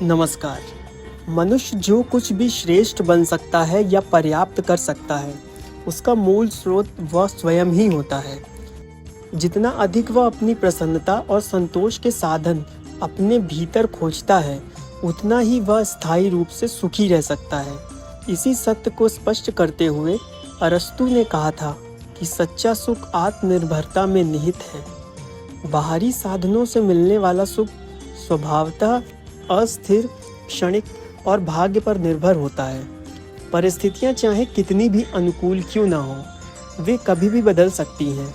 नमस्कार। मनुष्य जो कुछ भी श्रेष्ठ बन सकता है या पर्याप्त कर सकता है, उसका मूल स्रोत वह स्वयं ही होता है। जितना अधिक वह अपनी प्रसन्नता और संतोष के साधन अपने भीतर खोजता है, उतना ही वह स्थायी रूप से सुखी रह सकता है। इसी सत्य को स्पष्ट करते हुए अरस्तु ने कहा था कि सच्चा सुख आत्मनिर्भरता में निहित है। बाहरी साधनों से मिलने वाला सुख स्वभावतः अस्थिर, क्षणिक और भाग्य पर निर्भर होता है। परिस्थितियां चाहे कितनी भी अनुकूल क्यों ना हो, वे कभी भी बदल सकती हैं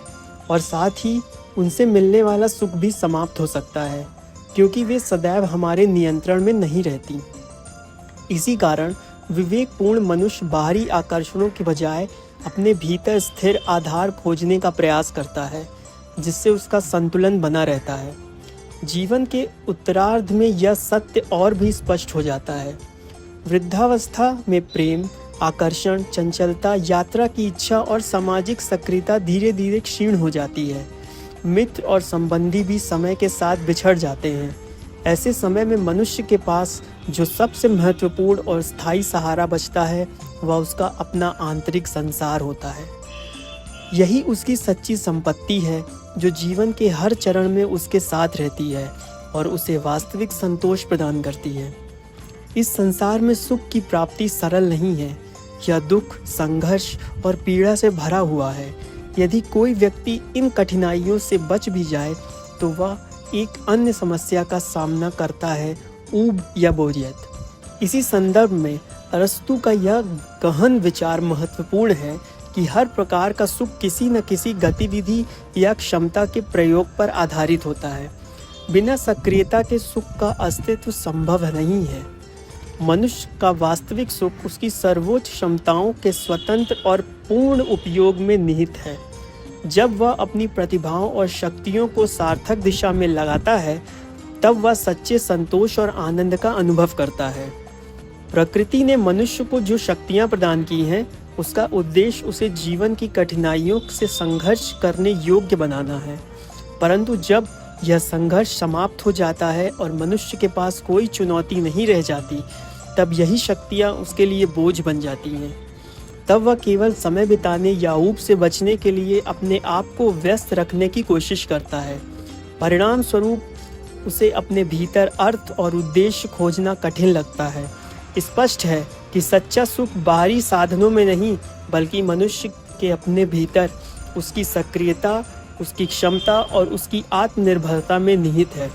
और साथ ही उनसे मिलने वाला सुख भी समाप्त हो सकता है, क्योंकि वे सदैव हमारे नियंत्रण में नहीं रहती। इसी कारण विवेकपूर्ण मनुष्य बाहरी आकर्षणों के बजाय अपने भीतर स्थिर आधार खोजने का प्रयास करता है, जिससे उसका संतुलन बना रहता है। जीवन के उत्तरार्ध में यह सत्य और भी स्पष्ट हो जाता है। वृद्धावस्था में प्रेम, आकर्षण, चंचलता, यात्रा की इच्छा और सामाजिक सक्रियता धीरे धीरे क्षीण हो जाती है। मित्र और संबंधी भी समय के साथ बिछड़ जाते हैं। ऐसे समय में मनुष्य के पास जो सबसे महत्वपूर्ण और स्थायी सहारा बचता है, वह उसका अपना आंतरिक संसार होता है। यही उसकी सच्ची संपत्ति है, जो जीवन के हर चरण में उसके साथ रहती है और उसे वास्तविक संतोष प्रदान करती है। इस संसार में सुख की प्राप्ति सरल नहीं है। यह दुख, संघर्ष और पीड़ा से भरा हुआ है। यदि कोई व्यक्ति इन कठिनाइयों से बच भी जाए, तो वह एक अन्य समस्या का सामना करता है, ऊब या बोरियत। इसी संदर्भ में अरस्तु का यह गहन विचार महत्वपूर्ण है कि हर प्रकार का सुख किसी न किसी गतिविधि या क्षमता के प्रयोग पर आधारित होता है। बिना सक्रियता के सुख का अस्तित्व संभव नहीं है। मनुष्य का वास्तविक सुख उसकी सर्वोच्च क्षमताओं के स्वतंत्र और पूर्ण उपयोग में निहित है। जब वह अपनी प्रतिभाओं और शक्तियों को सार्थक दिशा में लगाता है, तब वह सच्चे संतोष और आनंद का अनुभव करता है। प्रकृति ने मनुष्य को जो शक्तियां प्रदान की हैं, उसका उद्देश्य उसे जीवन की कठिनाइयों से संघर्ष करने योग्य बनाना है। परंतु जब यह संघर्ष समाप्त हो जाता है और मनुष्य के पास कोई चुनौती नहीं रह जाती, तब यही शक्तियाँ उसके लिए बोझ बन जाती हैं। तब वह केवल समय बिताने या ऊब से बचने के लिए अपने आप को व्यस्त रखने की कोशिश करता है। परिणाम स्वरूप उसे अपने भीतर अर्थ और उद्देश्य खोजना कठिन लगता है। स्पष्ट है कि सच्चा सुख बाहरी साधनों में नहीं, बल्कि मनुष्य के अपने भीतर उसकी सक्रियता, उसकी क्षमता और उसकी आत्मनिर्भरता में निहित है।